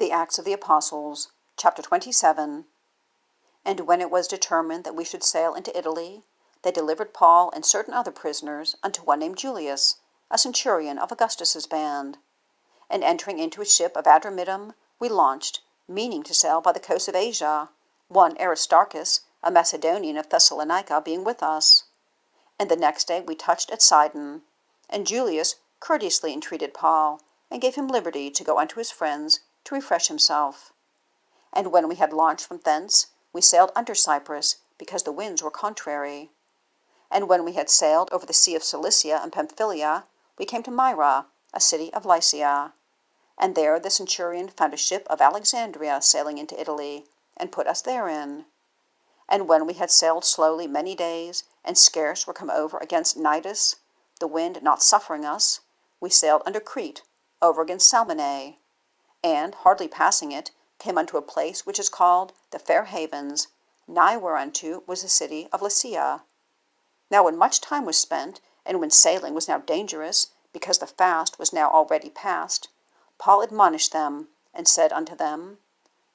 The Acts of the Apostles, chapter 27. And when it was determined that we should sail into Italy, they delivered Paul and certain other prisoners unto one named Julius, a centurion of Augustus's band. And entering into a ship of Adramyttium, we launched, meaning to sail by the coast of Asia, one Aristarchus, a Macedonian of Thessalonica, being with us. And the next day we touched at Sidon, and Julius courteously entreated Paul, and gave him liberty to go unto his friends, to refresh himself. And when we had launched from thence, we sailed under Cyprus, because the winds were contrary. And when we had sailed over the sea of Cilicia and Pamphylia, we came to Myra, a city of Lycia. And there the centurion found a ship of Alexandria sailing into Italy, and put us therein. And when we had sailed slowly many days, and scarce were come over against Cnidus, the wind not suffering us, we sailed under Crete, over against Salmone, and, hardly passing it, came unto a place which is called the Fair Havens, nigh whereunto was the city of Lycia. Now when much time was spent, and when sailing was now dangerous, because the fast was now already past, Paul admonished them, and said unto them,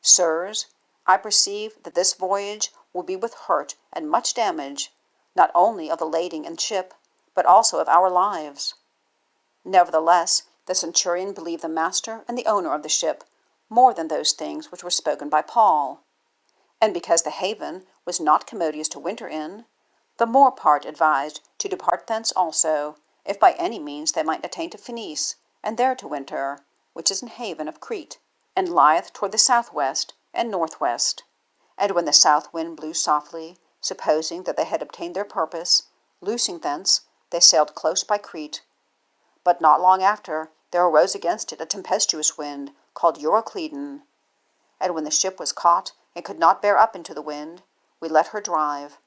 Sirs, I perceive that this voyage will be with hurt and much damage, not only of the lading and ship, but also of our lives. Nevertheless, the centurion believed the master and the owner of the ship more than those things which were spoken by Paul. And because the haven was not commodious to winter in, the more part advised to depart thence also, if by any means they might attain to Phoenice, and there to winter, which is an haven of Crete, and lieth toward the southwest and northwest. And when the south wind blew softly, supposing that they had obtained their purpose, loosing thence, they sailed close by Crete. But not long after, there arose against it a tempestuous wind, called Euroclydon. And when the ship was caught, and could not bear up into the wind, we let her drive.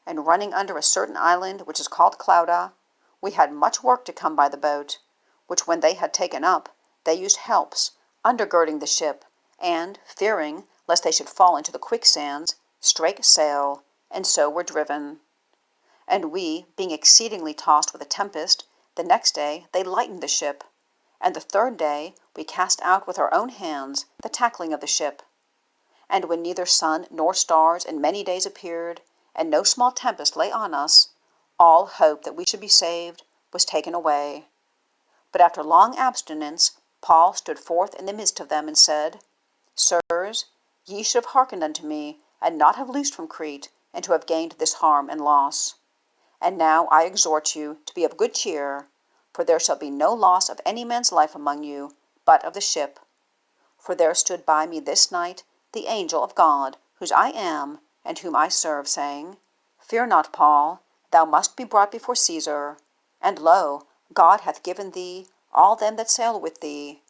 And running under a certain island, which is called Clauda, we had much work to come by the boat, which when they had taken up, they used helps, undergirding the ship, and, fearing lest they should fall into the quicksands, strake sail, and so were driven. And we, being exceedingly tossed with a tempest, the next day they lightened the ship, and the third day we cast out with our own hands the tackling of the ship. And when neither sun nor stars in many days appeared, and no small tempest lay on us, all hope that we should be saved was taken away. But after long abstinence, Paul stood forth in the midst of them, and said, Sirs, ye should have hearkened unto me, and not have loosed from Crete, and to have gained this harm and loss. And now I exhort you to be of good cheer, for there shall be no loss of any man's life among you, but of the ship. For there stood by me this night the angel of God, whose I am, and whom I serve, saying, Fear not, Paul, thou must be brought before Caesar. And lo, God hath given thee all them that sail with thee.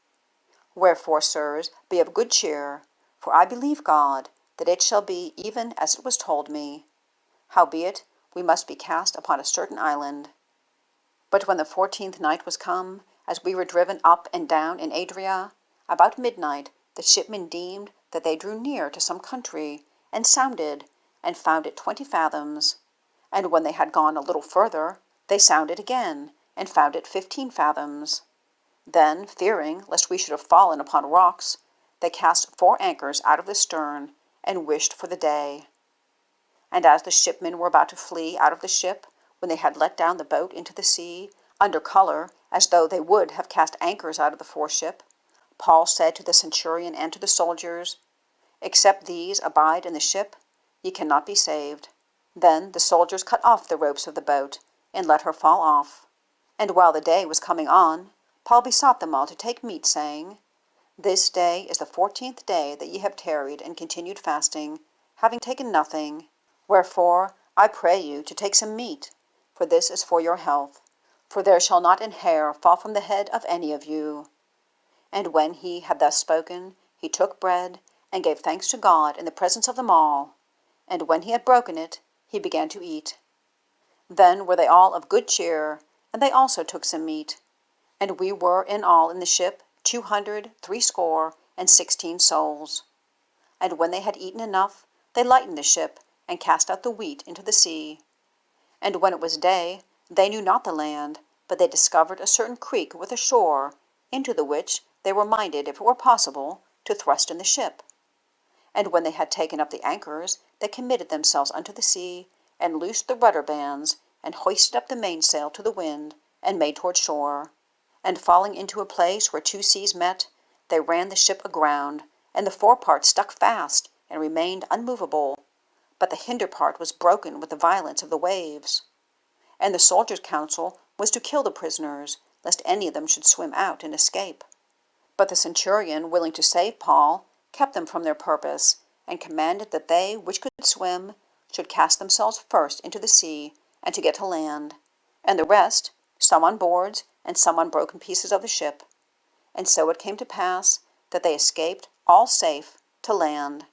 Wherefore, sirs, be of good cheer, for I believe God, that it shall be even as it was told me. Howbeit, we must be cast upon a certain island. But when the 14th night was come, as we were driven up and down in Adria, about midnight the shipmen deemed that they drew near to some country, and sounded, and found it 20 fathoms. And when they had gone a little further, they sounded again, and found it 15 fathoms. Then, fearing lest we should have fallen upon rocks, they cast 4 anchors out of the stern, and wished for the day. And as the shipmen were about to flee out of the ship, when they had let down the boat into the sea, under color, as though they would have cast anchors out of the foreship, Paul said to the centurion and to the soldiers, Except these abide in the ship, ye cannot be saved. Then the soldiers cut off the ropes of the boat, and let her fall off. And while the day was coming on, Paul besought them all to take meat, saying, This day is the 14th day that ye have tarried and continued fasting, having taken nothing. Wherefore I pray you to take some meat, for this is for your health. For there shall not an hair fall from the head of any of you. And when he had thus spoken, he took bread, and gave thanks to God in the presence of them all. And when he had broken it, he began to eat. Then were they all of good cheer, and they also took some meat. And we were in all in the ship 260 souls. And when they had eaten enough, they lightened the ship, and cast out the wheat into the sea. And when it was day, they knew not the land, but they discovered a certain creek with a shore, into the which they were minded, if it were possible, to thrust in the ship. And when they had taken up the anchors, they committed themselves unto the sea, and loosed the rudder bands, and hoisted up the mainsail to the wind, and made toward shore. And falling into a place where two seas met, they ran the ship aground, and the forepart stuck fast, and remained unmovable, but the hinder part was broken with the violence of the waves. And the soldiers' counsel was to kill the prisoners, lest any of them should swim out and escape. But the centurion, willing to save Paul, kept them from their purpose, and commanded that they which could swim should cast themselves first into the sea, and to get to land, and the rest, some on boards, and some on broken pieces of the ship. And so it came to pass that they escaped all safe to land.